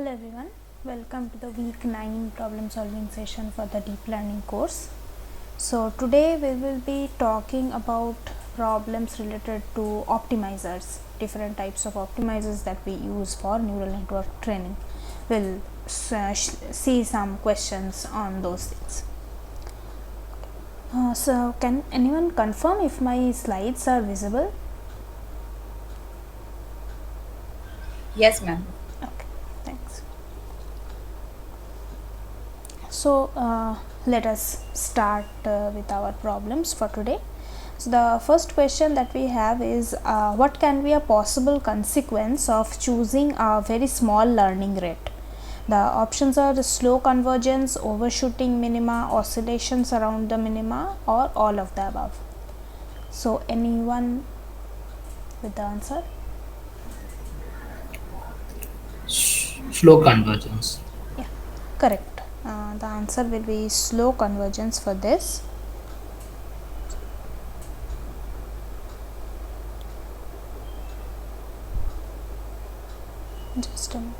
Hello everyone, welcome to the week 9 problem solving session for the deep learning course. So today we will be talking about problems related to optimizers, different types of optimizers that we use for neural network training. We'll see some questions on those things. So can anyone confirm if my slides are visible? Yes, ma'am. Okay, thanks. So let us start with our problems for today. So the first question that we have is what can be a possible consequence of choosing a very small learning rate? The options are the slow convergence, overshooting minima, oscillations around the minima, or all of the above. So anyone with the answer? Slow convergence. Yeah, correct. The answer will be slow convergence for this. Just a minute.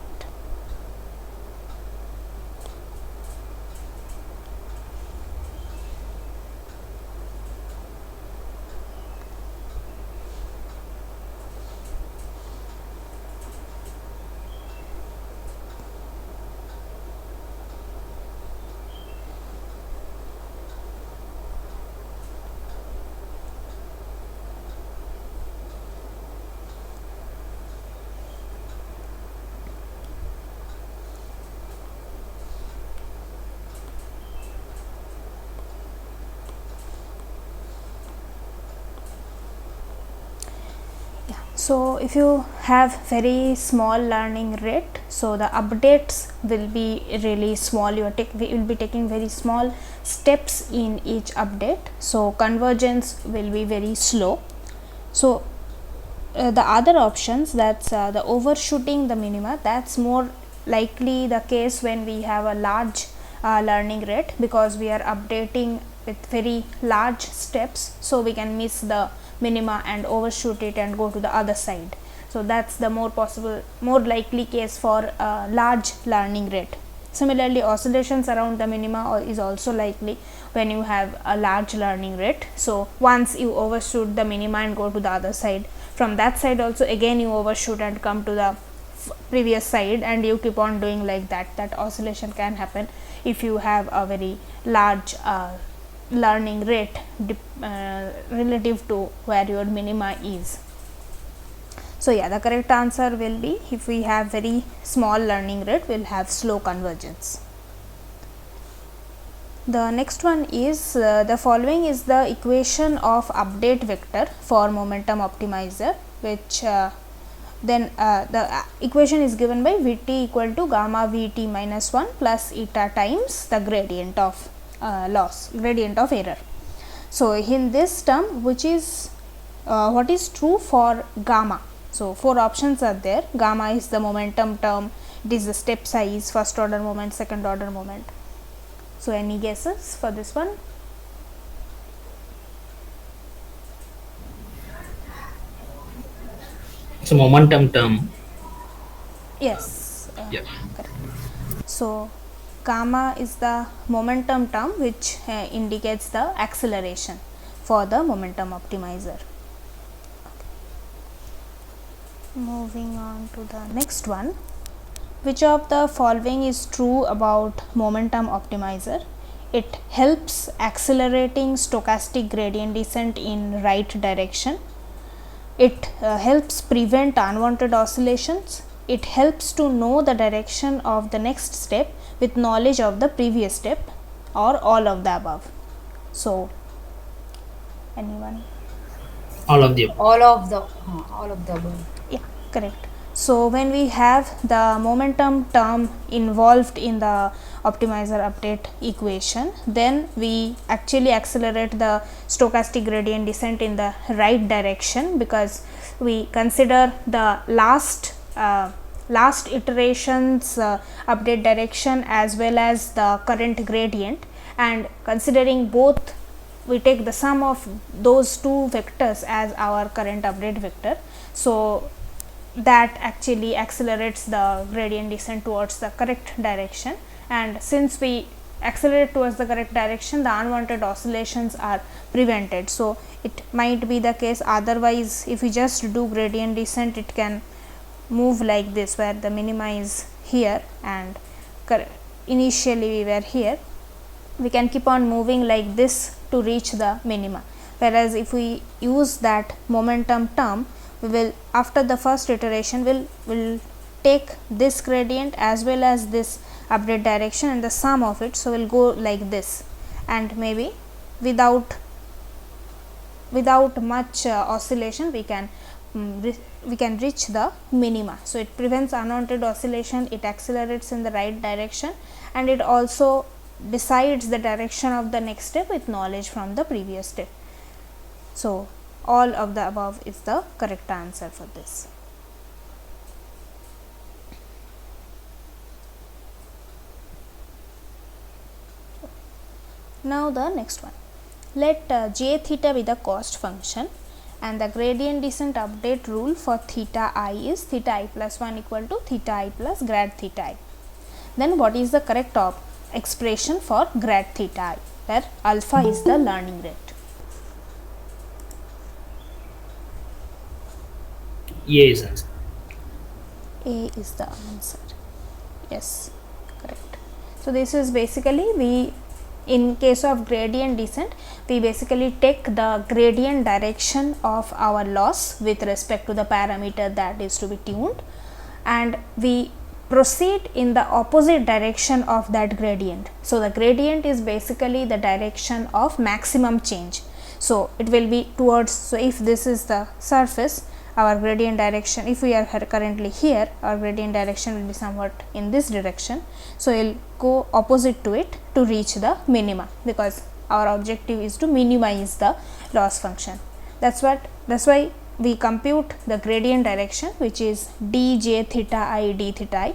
So if you have very small learning rate, so the updates will be really small. We will be taking very small steps in each update. So convergence will be very slow. So the other options, that's the overshooting the minima, that's more likely the case when we have a large learning rate, because we are updating with very large steps, so we can miss the minima and overshoot it and go to the other side. So that's the more likely case for a large learning rate. Similarly, oscillations around the minima is also likely when you have a large learning rate. So once you overshoot the minima and go to the other side, from that side also again you overshoot and come to the previous side, and you keep on doing like that. That oscillation can happen if you have a very large learning rate relative to where your minima is. So yeah, the correct answer will be, if we have very small learning rate, we will have slow convergence. The next one is the following is the equation of update vector for momentum optimizer, which the equation is given by Vt equal to gamma Vt minus 1 plus eta times the gradient of gradient of error. So in this term, which is what is true for gamma? So 4 options are there. Gamma is the momentum term, it is the step size, first order moment, second order moment. So any guesses for this one? It's a momentum term. Yes, Yeah. correct. So gamma is the momentum term which indicates the acceleration for the momentum optimizer. Moving on to the next one. Which of the following is true about momentum optimizer? It helps accelerating stochastic gradient descent in right direction. It helps prevent unwanted oscillations. It helps to know the direction of the next step with knowledge of the previous step, or all of the above. So anyone? All of the above. All of the above. Yeah, correct. So when we have the momentum term involved in the optimizer update equation, then we actually accelerate the stochastic gradient descent in the right direction, because we consider the last iterations update direction as well as the current gradient, and considering both, we take the sum of those two vectors as our current update vector. So that actually accelerates the gradient descent towards the correct direction, and since we accelerate towards the correct direction, the unwanted oscillations are prevented. So, it might be the case otherwise if we just do gradient descent, it can move like this, where the minima is here and initially we were here. We can keep on moving like this to reach the minima, whereas if we use that momentum term, we will, after the first iteration, will take this gradient as well as this update direction and the sum of it. So, we will go like this, and maybe without much oscillation we can reach the minima. So, it prevents unwanted oscillation, it accelerates in the right direction, and it also decides the direction of the next step with knowledge from the previous step. So, all of the above is the correct answer for this. Now, the next one, let j theta be the cost function and the gradient descent update rule for theta I is theta I plus 1 equal to theta I plus grad theta I. Then what is the correct expression for grad theta I, where alpha is the learning rate? A is answer. A is the answer. Yes, correct. So, this is basically in case of gradient descent, we basically take the gradient direction of our loss with respect to the parameter that is to be tuned, and we proceed in the opposite direction of that gradient. So, the gradient is basically the direction of maximum change. So, it will be towards, so if this is the surface, our gradient direction, if we are currently here, our gradient direction will be somewhat in this direction. So, we will go opposite to it to reach the minima, because our objective is to minimize the loss function. That's why we compute the gradient direction, which is dj theta I d theta I,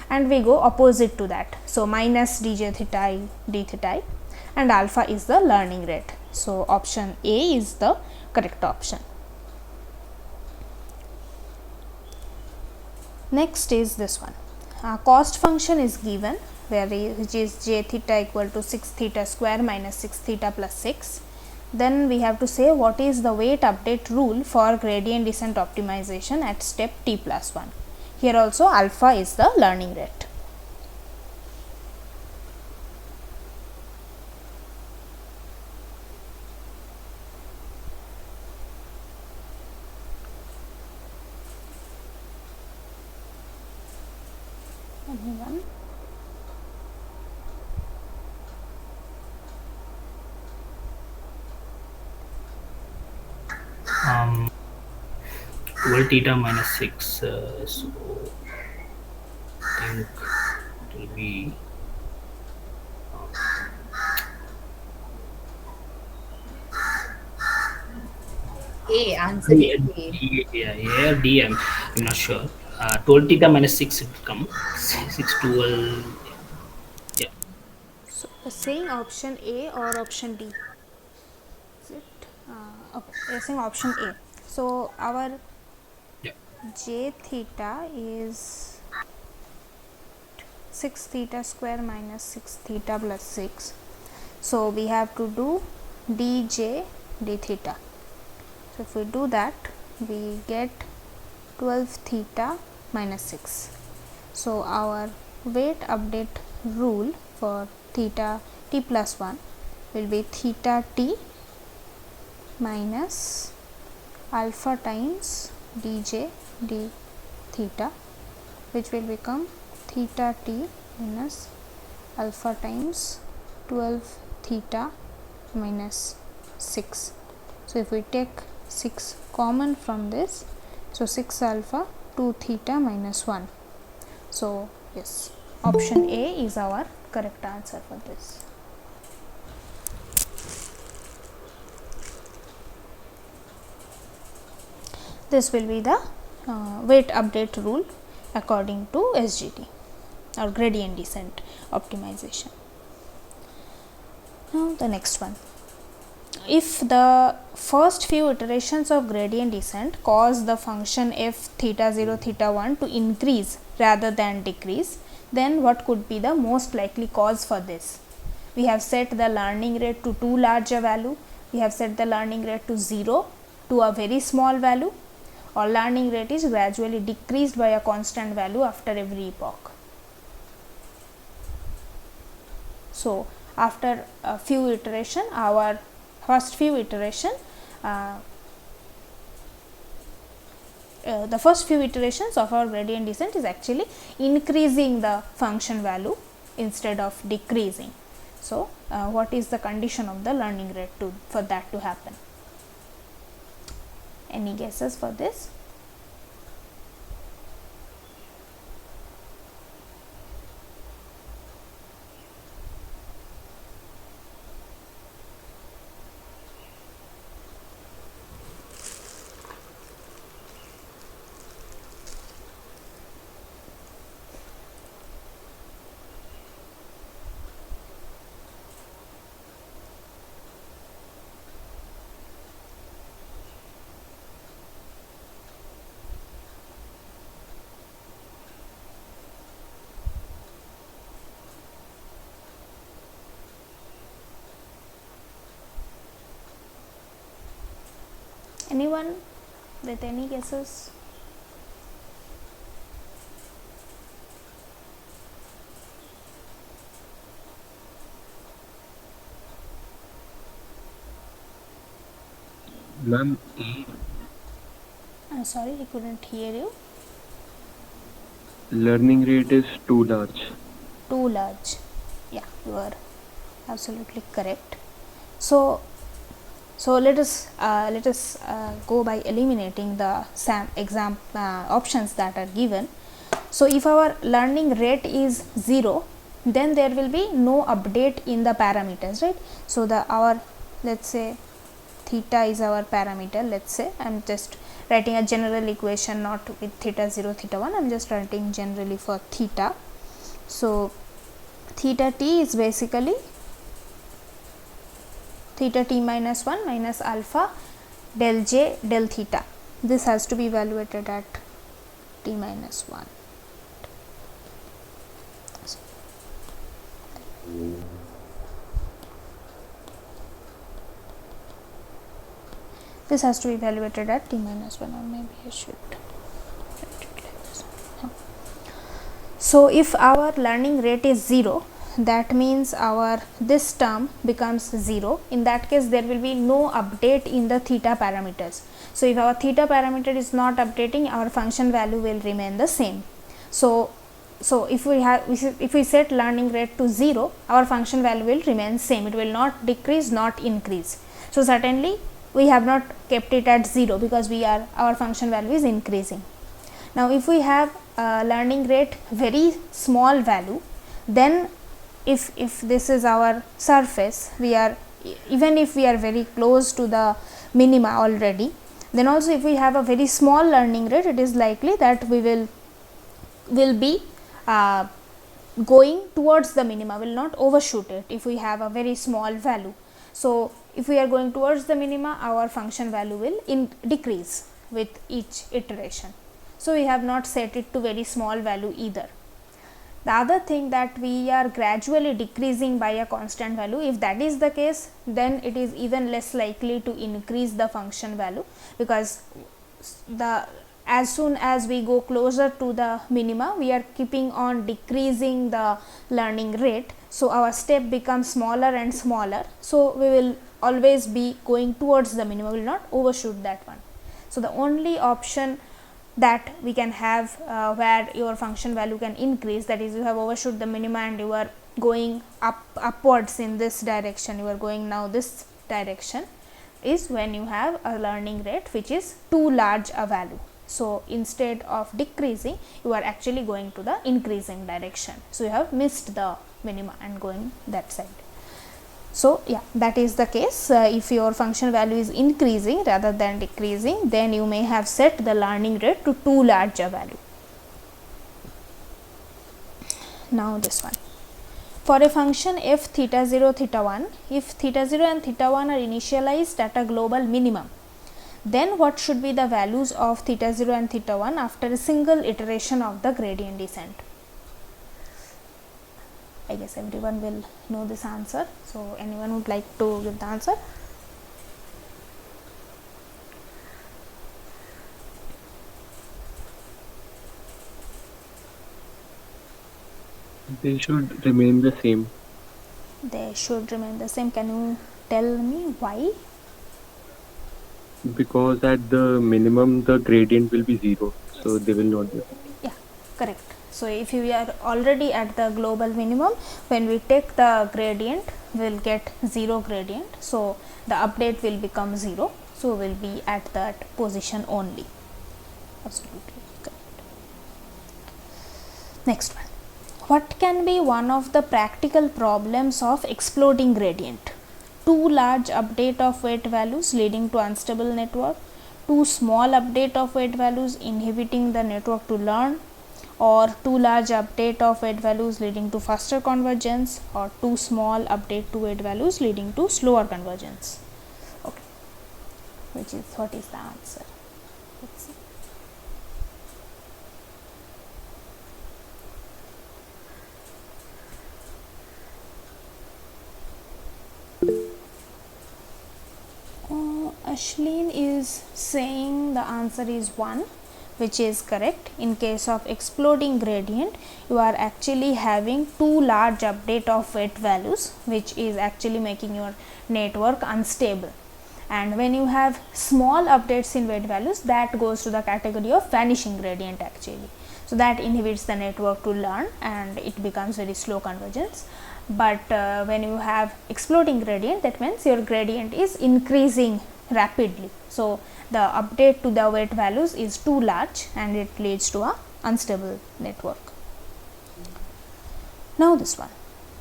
and we go opposite to that. So, minus dj theta I d theta I, and alpha is the learning rate. So, option A is the correct option. Next is this one, cost function is given, which is j theta equal to 6 theta square minus 6 theta plus 6. Then we have to say what is the weight update rule for gradient descent optimization at step t plus 1. Here also alpha is the learning rate. Anyone? Um, 12 theta minus 6, so I think it will be A, answer is A. A or D, I'm not sure. 12 theta minus 6 it will come, 6 12, yeah. So, saying option A or option D? Is it? Okay, we are saying option A. So, our Yeah. j theta is 6 theta square minus 6 theta plus 6. So, we have to do dj d theta. So, if we do that, we get 12 theta minus 6. So, our weight update rule for theta t plus 1 will be theta t minus alpha times dj d theta, which will become theta t minus alpha times 12 theta minus 6. So, if we take 6 common from this, so 6 alpha 2 theta minus 1. So, yes, option A is our correct answer for this. This will be the weight update rule according to SGD or gradient descent optimization. Now, the next one, if the first few iterations of gradient descent cause the function f theta 0 theta 1 to increase rather than decrease, then what could be the most likely cause for this? We have set the learning rate to too large a value, we have set the learning rate to 0 to a very small value, or learning rate is gradually decreased by a constant value after every epoch. So, after a few iteration, our first few iteration, the first few iterations of our gradient descent is actually increasing the function value instead of decreasing. So, what is the condition of the learning rate for that to happen? Any guesses for this? Anyone with any guesses? Ma'am, I'm sorry, I couldn't hear you. learning rate is too large. Too large. Yeah, you are absolutely correct. So let us go by eliminating the exam options that are given. So, if our learning rate is 0, then there will be no update in the parameters, right. So, let us say theta is our parameter. Let us say I am just writing a general equation, not with theta 0 theta 1, I am just writing generally for theta. So, theta t is basically theta t minus 1 minus alpha del j del theta. This has to be evaluated at t minus 1. This has to be evaluated at t minus 1, or maybe I should write it like this. So, if our learning rate is 0, that means this term becomes 0. In that case, there will be no update in the theta parameters. So, if our theta parameter is not updating, our function value will remain the same. So if we set learning rate to 0, our function value will remain same. It will not decrease, not increase. So, certainly we have not kept it at 0 because our function value is increasing. Now, if we have a learning rate very small value, then if this is our surface, even if we are very close to the minima already, then also if we have a very small learning rate, it is likely that we will be going towards the minima, will not overshoot it if we have a very small value. So, if we are going towards the minima, our function value will decrease with each iteration. So, we have not set it to very small value either. The other thing, that we are gradually decreasing by a constant value. If that is the case, then it is even less likely to increase the function value, because as soon as we go closer to the minima, we are keeping on decreasing the learning rate. So, our step becomes smaller and smaller. So, we will always be going towards the minima, will not overshoot that one. So, the only option that we can have where your function value can increase, that is, you have overshoot the minima and you are going upwards in this direction, you are going now this direction, is when you have a learning rate which is too large a value. So, instead of decreasing, you are actually going to the increasing direction. So, you have missed the minima and going that side. So, yeah, that is the case. If your function value is increasing rather than decreasing, then you may have set the learning rate to too large a value. Now, this one, for a function f theta 0 theta 1, if theta 0 and theta 1 are initialized at a global minimum, then what should be the values of theta 0 and theta 1 after a single iteration of the gradient descent? I guess everyone will know this answer. So, anyone would like to give the answer? They should remain the same They should remain the same. Can you tell me why? because at the minimum the gradient will be 0, so they will not be. Yeah, correct. So, if you are already at the global minimum, when we take the gradient, we will get 0 gradient. So, the update will become 0. So, we will be at that position only. Absolutely correct. Next one. What can be one of the practical problems of exploding gradient? Too large update of weight values leading to unstable network, too small update of weight values inhibiting the network to learn, or too large update of weight values leading to faster convergence, or too small update to weight values leading to slower convergence. Okay, what is the answer? Let's see. Ashleen is saying the answer is 1, which is correct. In case of exploding gradient, you are actually having too large update of weight values, which is actually making your network unstable. And when you have small updates in weight values, that goes to the category of vanishing gradient actually. So, that inhibits the network to learn and it becomes very slow convergence. But when you have exploding gradient, that means your gradient is increasing rapidly. So, the update to the weight values is too large and it leads to a unstable network. Now, this one.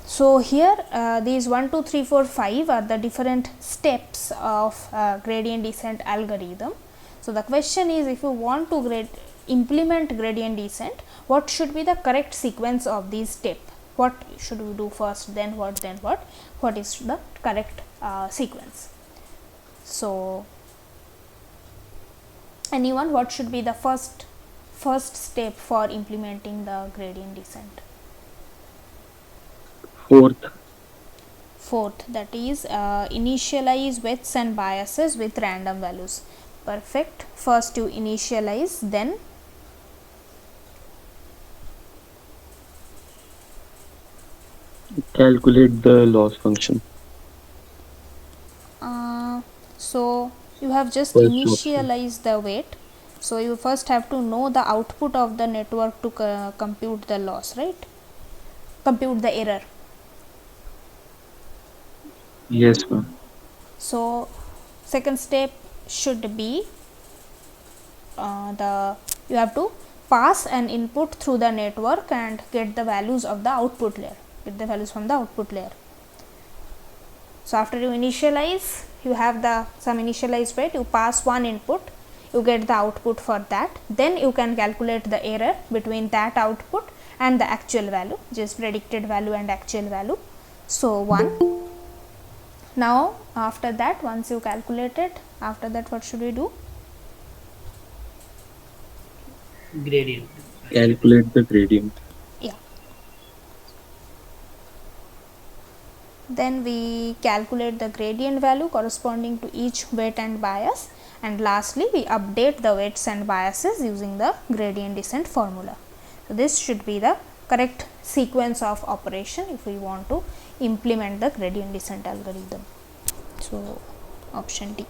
So, here these 1, 2, 3, 4, 5 are the different steps of gradient descent algorithm. So, the question is, if you want to implement gradient descent, what should be the correct sequence of these steps? What should we do first, then what, what is the correct sequence? So, anyone, what should be the first step for implementing the gradient descent? Fourth, that is initialize weights and biases with random values. Perfect. First you initialize, then Calculate the loss function. So, you have just First initialized the weight. So, you first have to know the output of the network to compute the loss, right? Compute the error. Yes, ma'am. So, second step should be you have to pass an input through the network and get the values of the output layer, get the values from the output layer. So, after you initialize, you have some initialized weight, you pass one input, you get the output for that, then you can calculate the error between that output and the actual value, just predicted value and actual value. So, 1. Now, after that, once you calculate it, after that what should we do? Gradient. Calculate the gradient. Yeah. Then we calculate the gradient value corresponding to each weight and bias, and lastly we update the weights and biases using the gradient descent formula. So, this should be the correct sequence of operation if we want to implement the gradient descent algorithm. So, option D.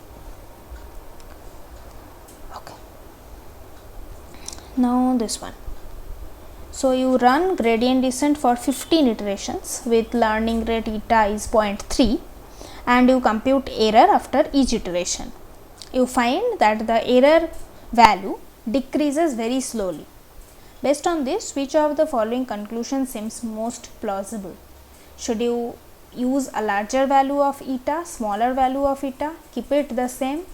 Okay. Now, this one. So, you run gradient descent for 15 iterations with learning rate eta is 0.3 and you compute error after each iteration. You find that the error value decreases very slowly. Based on this, which of the following conclusions seems most plausible? Should you use a larger value of eta, smaller value of eta, keep it the same,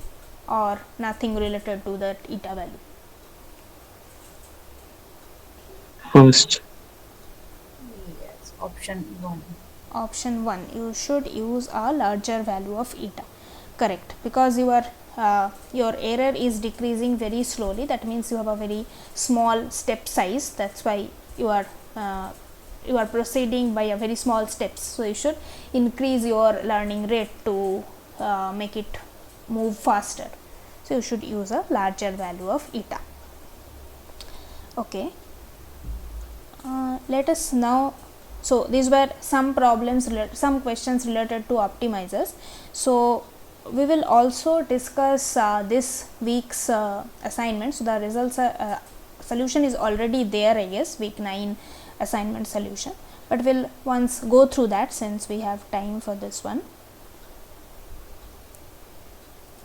or nothing related to that eta value? First. Yes, Option 1. Option 1, you should use a larger value of eta. Correct, because your error is decreasing very slowly. That means you have a very small step size. That's why you are proceeding by a very small steps. So you should increase your learning rate to make it move faster. So you should use a larger value of eta. Okay. Let us now. So these were some problems, some questions related to optimizers. So we will also discuss this week's assignment. So the results solution is already there, I guess, week 9 assignment solution, but we'll once go through that since we have time for this one.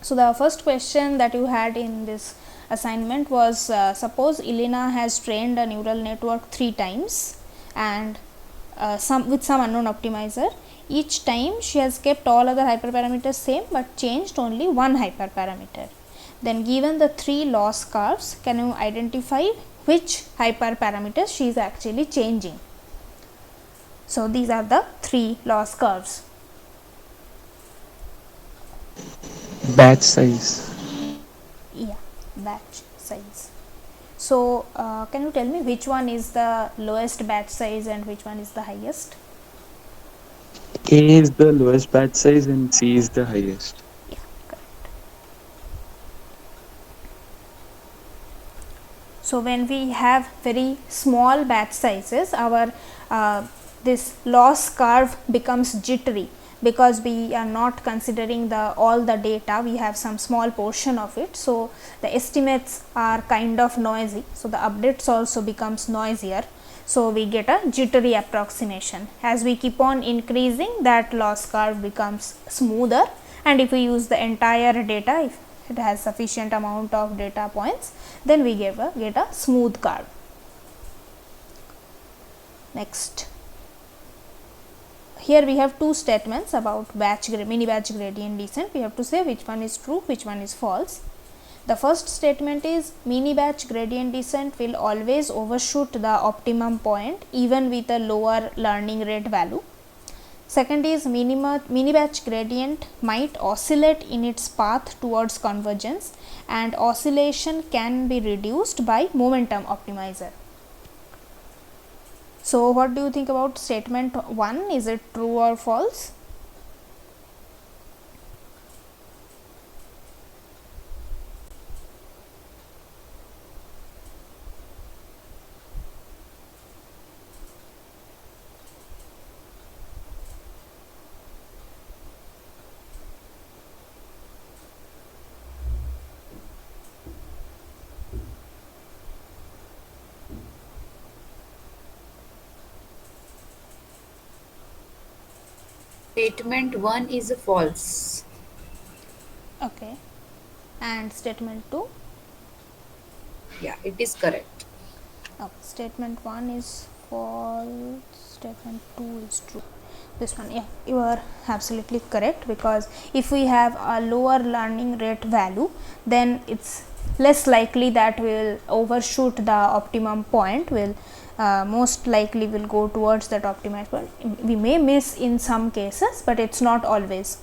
So the first question that you had in this assignment was suppose Elena has trained a neural network 3 times and with some unknown optimizer. Each time she has kept all other hyperparameters same but changed only one hyperparameter. Then given the 3 loss curves, can you identify which hyperparameters she is actually changing? So these are the 3 loss curves. Batch size. Yeah, batch size. So can you tell me which one is the lowest batch size and which one is the highest? A is the lowest batch size and C is the highest. Yeah, correct. So when we have very small batch sizes, our this loss curve becomes jittery because we are not considering all the data. We have some small portion of it, so the estimates are kind of noisy. So the updates also becomes noisier. So we get a jittery approximation. As we keep on increasing, that loss curve becomes smoother, and if we use the entire data, if it has sufficient amount of data points, then we get a smooth curve. Next, here we have 2 statements about mini batch gradient descent. We have to say which one is true, which one is false. The first statement is mini batch gradient descent will always overshoot the optimum point even with a lower learning rate value. Second is mini batch gradient might oscillate in its path towards convergence, and oscillation can be reduced by momentum optimizer. So what do you think about statement 1? Is it true or false? Statement 1 is false. Okay. And statement 2? Yeah, it is correct. Okay. Statement 1 is false, statement 2 is true. This one, yeah, you are absolutely correct, because if we have a lower learning rate value, then it's less likely that we will overshoot the optimum point. Will most likely will go towards that optimized point. We may miss in some cases, but it's not always.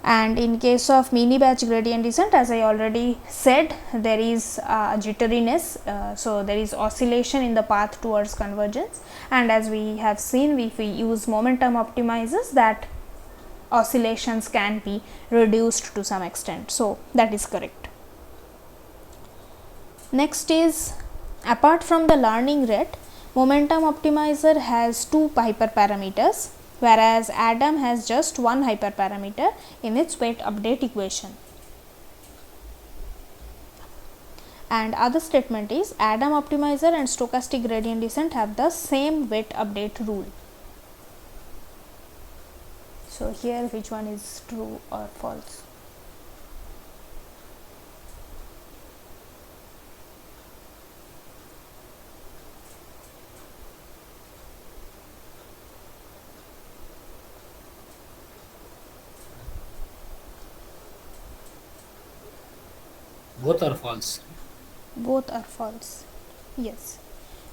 And in case of mini batch gradient descent, as I already said, there is jitteriness, so there is oscillation in the path towards convergence, and as we have seen, if we use momentum optimizers, that oscillations can be reduced to some extent. So that is correct. Next is, apart from the learning rate, momentum optimizer has 2 hyperparameters, whereas Adam has just one hyperparameter in its weight update equation. And other statement is, Adam optimizer and stochastic gradient descent have the same weight update rule. So here which one is true or false? Both are false. Both are false. Yes.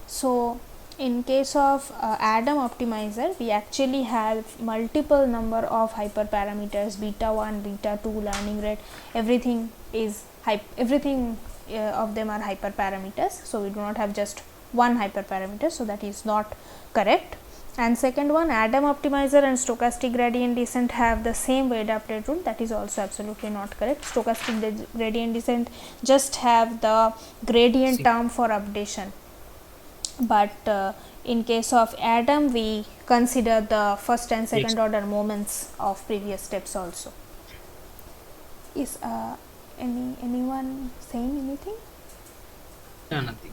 So In case of Adam optimizer, we actually have multiple number of hyperparameters, beta 1, beta 2, learning rate, everything is everything of them are hyperparameters. So we do not have just one hyperparameter, so that is not correct. And second one, Adam optimizer and stochastic gradient descent have the same weight update rule, that is also absolutely not correct. Stochastic gradient descent just have the gradient term for updation, but in case of Adam we consider the first and second order moments of previous steps also. Is anyone saying anything? No, nothing.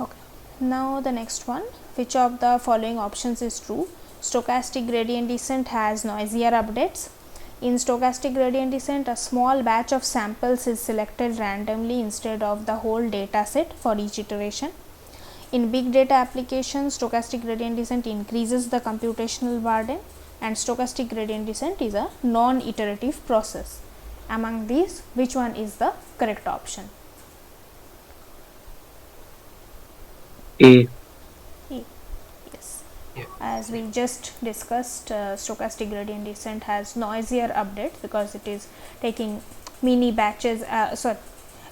Okay. Now the next one, which of the following options is true? Stochastic gradient descent has noisier updates. In stochastic gradient descent, a small batch of samples is selected randomly instead of the whole data set for each iteration. In big data applications, stochastic gradient descent increases the computational burden, and stochastic gradient descent is a non-iterative process. Among these, which one is the correct option? A. Yes. Yeah. As we just discussed, stochastic gradient descent has noisier updates because it is taking mini batches,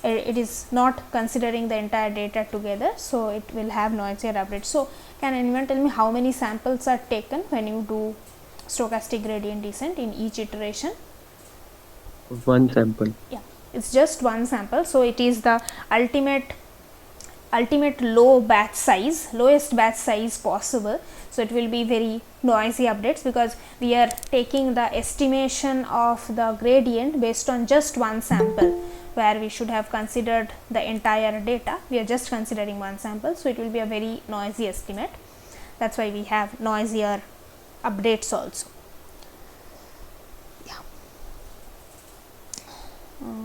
it is not considering the entire data together, so it will have noisier updates. So can anyone tell me how many samples are taken when you do stochastic gradient descent in each iteration? One sample. Yeah, it's just one sample, so it is the ultimate low batch size, lowest batch size possible. So it will be very noisy updates because we are taking the estimation of the gradient based on just one sample, where we should have considered the entire data. We are just considering one sample, so it will be a very noisy estimate. That's why we have noisier updates also. Yeah.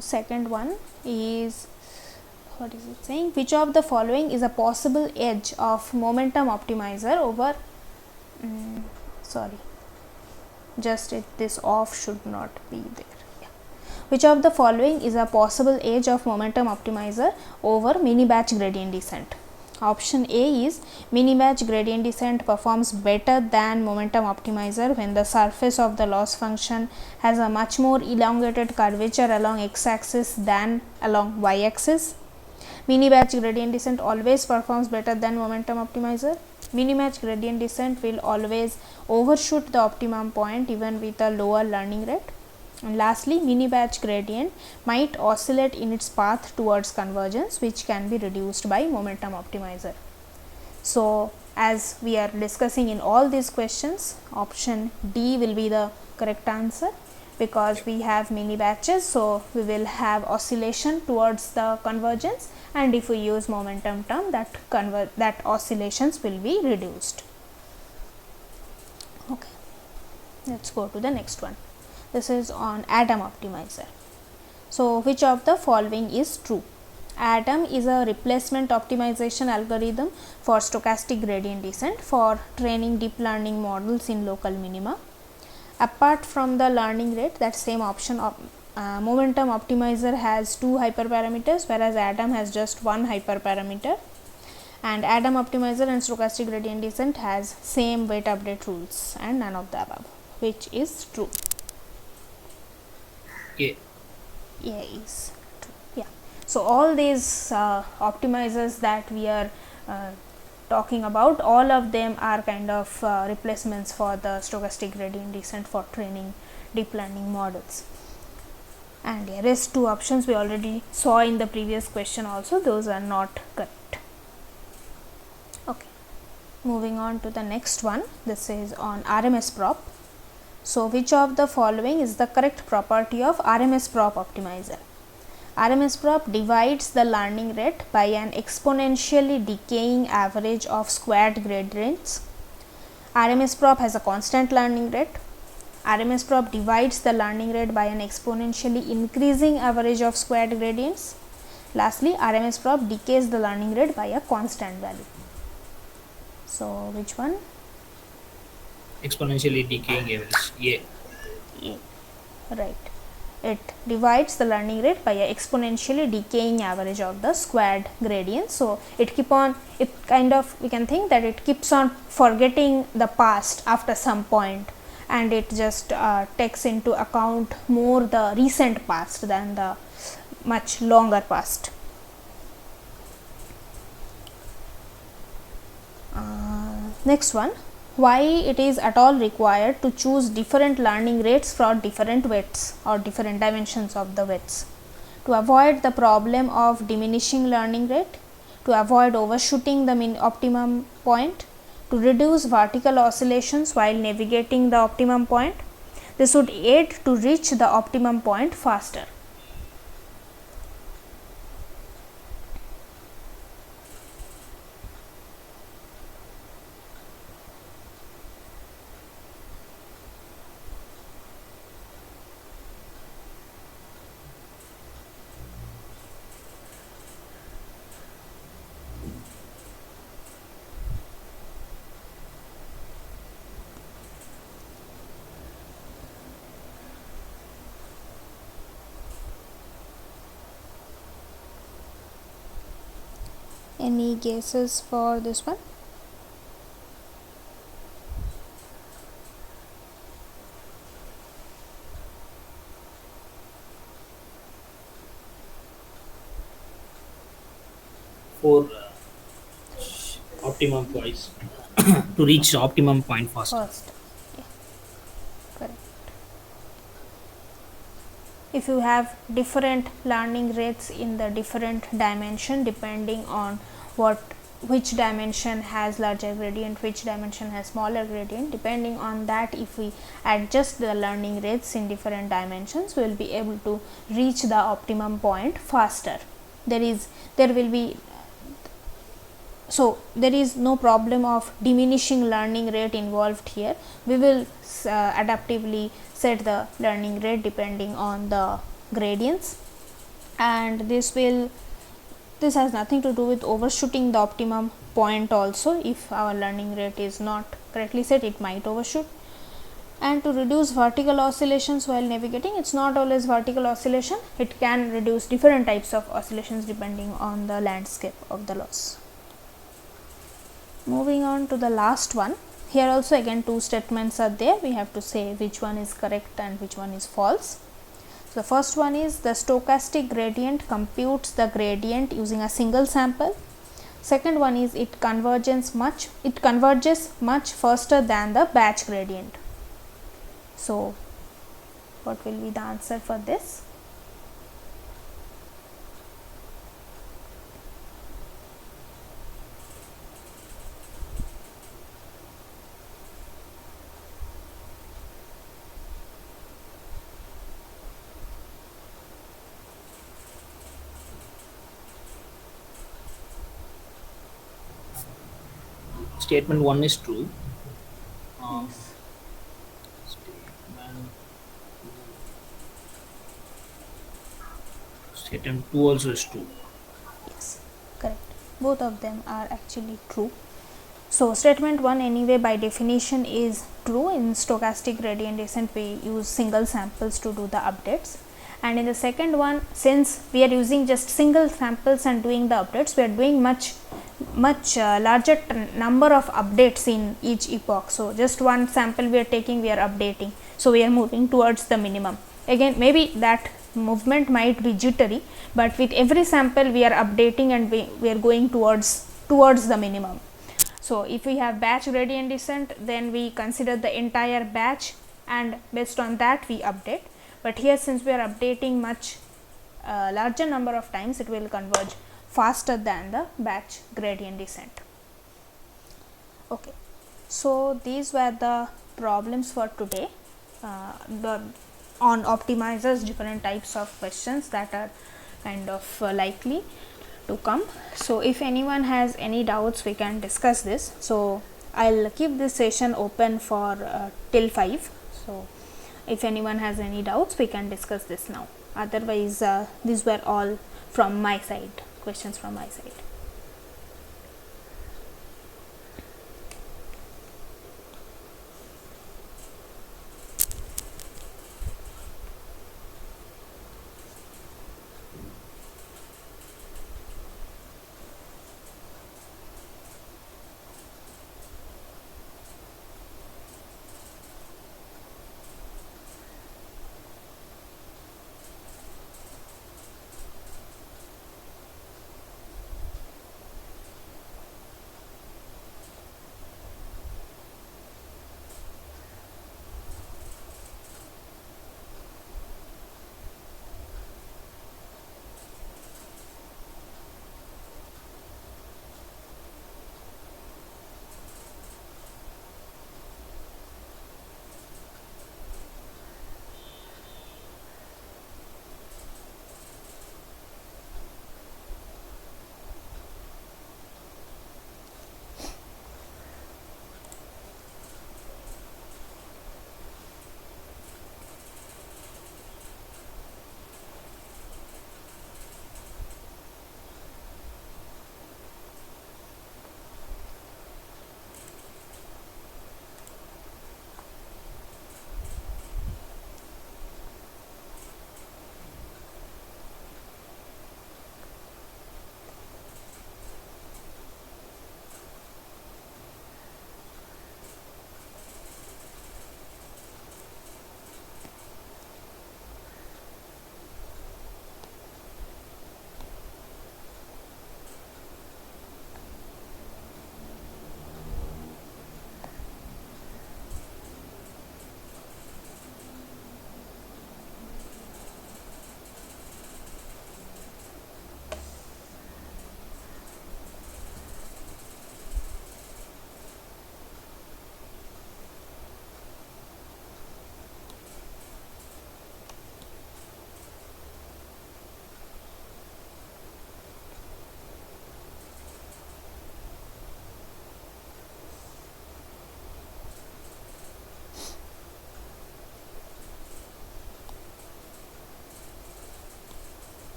Second one is, what is it saying? Which of the following is a possible edge of momentum optimizer over just this off should not be there. Yeah. Which of the following is a possible edge of momentum optimizer over mini batch gradient descent? Option A is mini batch gradient descent performs better than momentum optimizer when the surface of the loss function has a much more elongated curvature along x axis than along y axis. Mini batch gradient descent always performs better than momentum optimizer. Mini batch gradient descent will always overshoot the optimum point even with a lower learning rate. And lastly, mini batch gradient might oscillate in its path towards convergence, which can be reduced by momentum optimizer. So as we are discussing in all these questions, option D will be the correct answer, because we have mini batches, so we will have oscillation towards the convergence, and if we use momentum term, that oscillations will be reduced. Okay, let's go to the next one. This is on Adam optimizer. So which of the following is true? Adam is a replacement optimization algorithm for stochastic gradient descent for training deep learning models in local minima. Apart from the learning rate, that same option of momentum optimizer has two hyperparameters, whereas Adam has just one hyperparameter, and Adam optimizer and stochastic gradient descent has same weight update rules, and none of the above. Which is true? Yeah. Yeah, is true. Yeah. So all these optimizers that we are talking about, all of them are kind of replacements for the stochastic gradient descent for training deep learning models. And the rest two options we already saw in the previous question also, those are not correct. Okay, moving on to the next one. This is on RMS prop. So which of the following is the correct property of RMS prop optimizer? RMS prop divides the learning rate by an exponentially decaying average of squared gradients. RMS prop has a constant learning rate. RMS prop divides the learning rate by an exponentially increasing average of squared gradients. Lastly, RMS prop decays the learning rate by a constant value. So which one? Exponentially decaying average. Yeah. Yeah, right. it divides the learning rate by a exponentially decaying average of the squared gradient. So, it kind of, we can think that it keeps on forgetting the past after some point, and it just takes into account more the recent past than the much longer past. Next one, why it is at all required to choose different learning rates for different weights or different dimensions of the weights? To avoid the problem of diminishing learning rate, to avoid overshooting the optimum point, to reduce vertical oscillations while navigating the optimum point. This would aid to reach the optimum point faster. Any guesses for this one? For optimum points to reach the optimum point faster. First, yeah, correct. If you have different learning rates in the different dimension depending on which dimension has larger gradient, which dimension has smaller gradient, depending on that, if we adjust the learning rates in different dimensions, we will be able to reach the optimum point faster. There will be, so there is no problem of diminishing learning rate involved here. We will adaptively set the learning rate depending on the gradients, and this has nothing to do with overshooting the optimum point also. If our learning rate is not correctly set, it might overshoot. And to reduce vertical oscillations while navigating, it's not always vertical oscillation, it can reduce different types of oscillations depending on the landscape of the loss. Moving on to the last one, here also again two statements are there, we have to say which one is correct and which one is false. So, the first one is the stochastic gradient computes the gradient using a single sample. Second one is it converges much faster than the batch gradient. So, what will be the answer for this? Statement 1 is true. Yes. Statement 2 also is true. Yes, correct. Both of them are actually true. So, statement 1 anyway by definition is true. In stochastic gradient descent we use single samples to do the updates, and in the second one, since we are using just single samples and doing the updates, we are doing much larger number of updates in each epoch. So, just one sample we are taking, we are updating. So, we are moving towards the minimum. Again, maybe that movement might be jittery, but with every sample we are updating and we are going towards the minimum. So, if we have batch gradient descent, then we consider the entire batch and based on that we update. But here, since we are updating much larger number of times, it will converge faster than the batch gradient descent. Okay. So, these were the problems for today on optimizers, different types of questions that are kind of likely to come. So, if anyone has any doubts, we can discuss this. So, I will keep this session open for till 5. So, if anyone has any doubts, we can discuss this now. Otherwise, these were all from my side, questions from my side.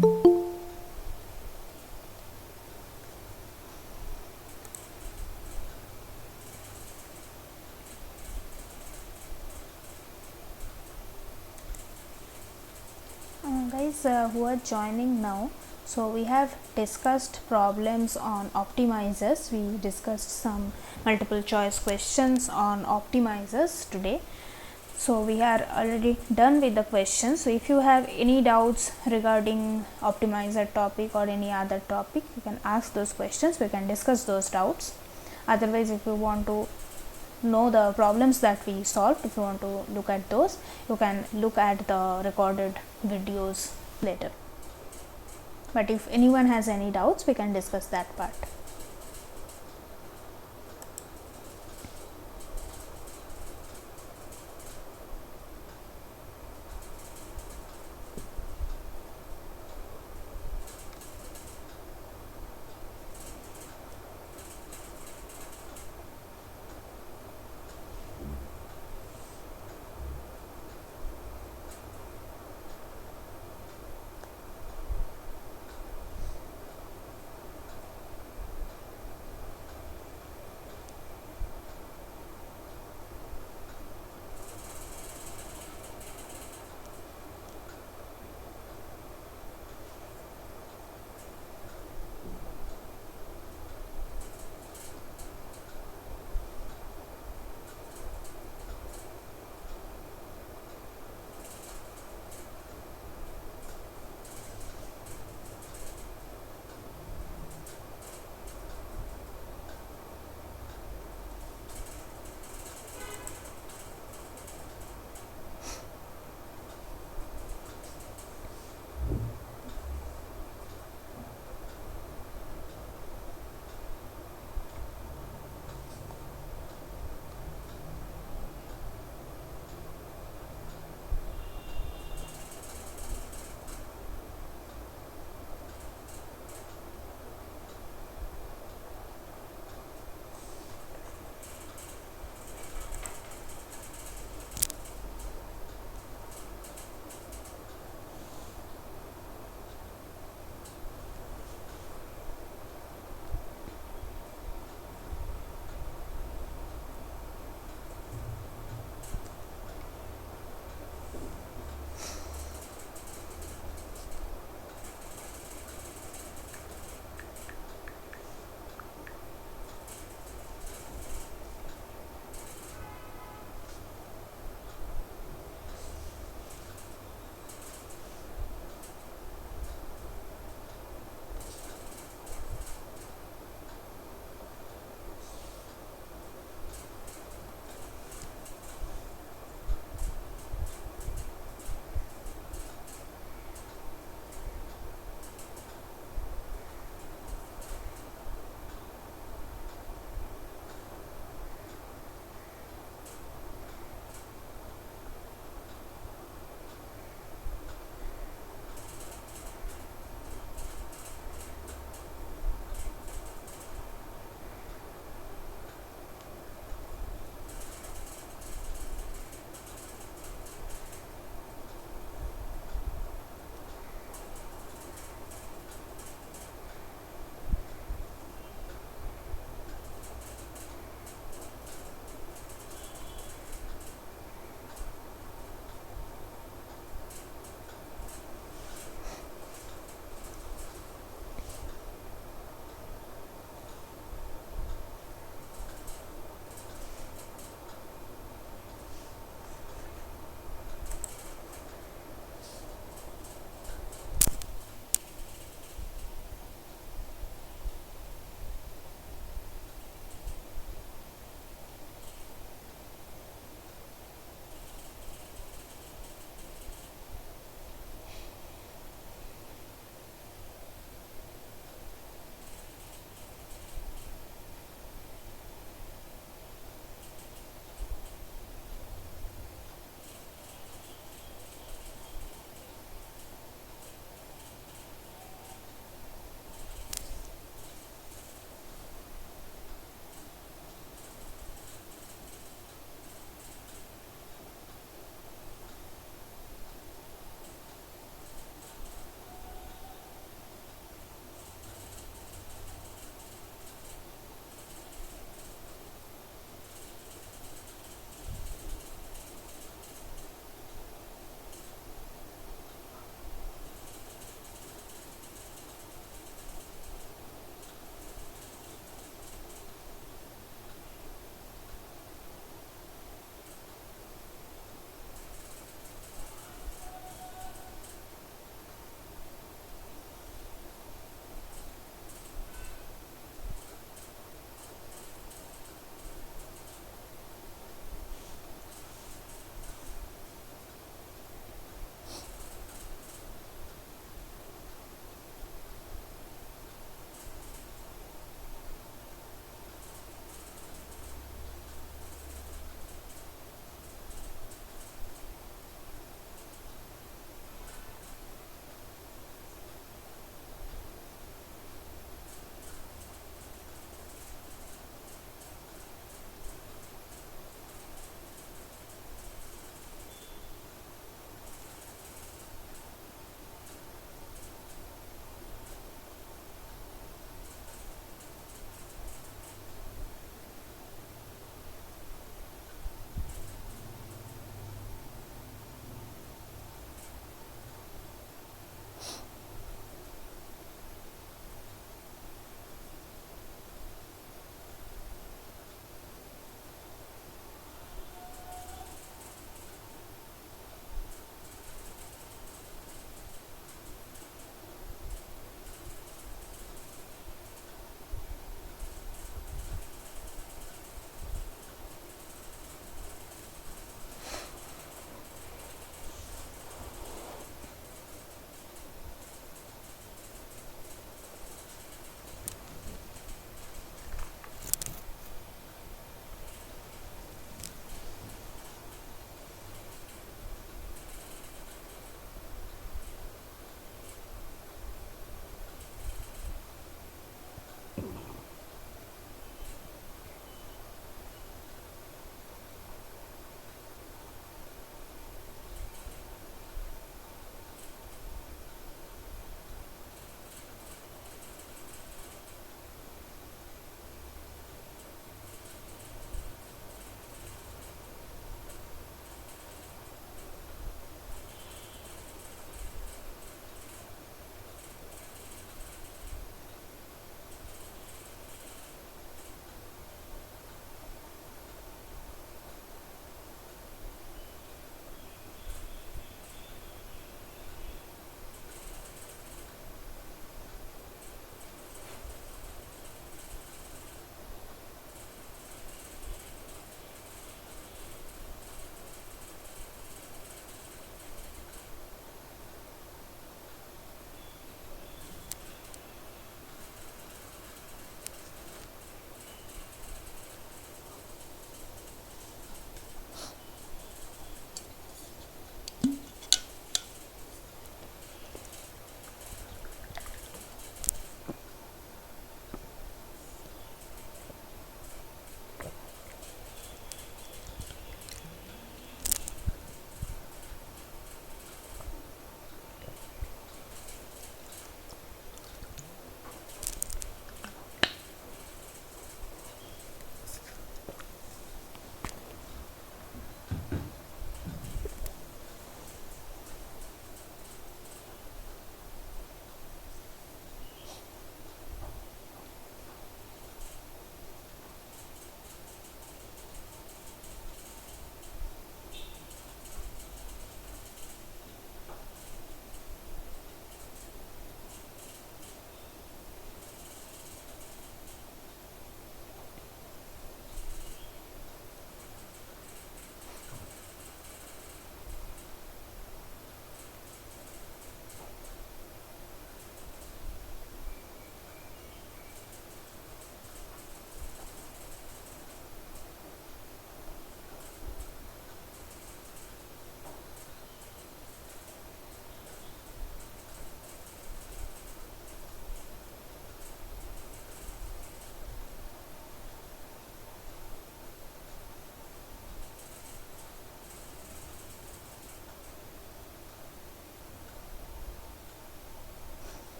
Guys who are joining now, so we have discussed problems on optimizers. We discussed some multiple choice questions on optimizers today. So we are already done with the questions. So if you have any doubts regarding optimizer topic or any other topic, you can ask those questions. We can discuss those doubts. Otherwise, if you want to know the problems that we solved, if you want to look at those, you can look at the recorded videos later. But if anyone has any doubts, we can discuss that part.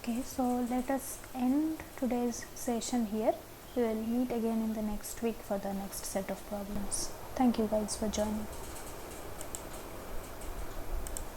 Okay, so let us end today's session here. We will meet again in the next week for the next set of problems. Thank you guys for joining.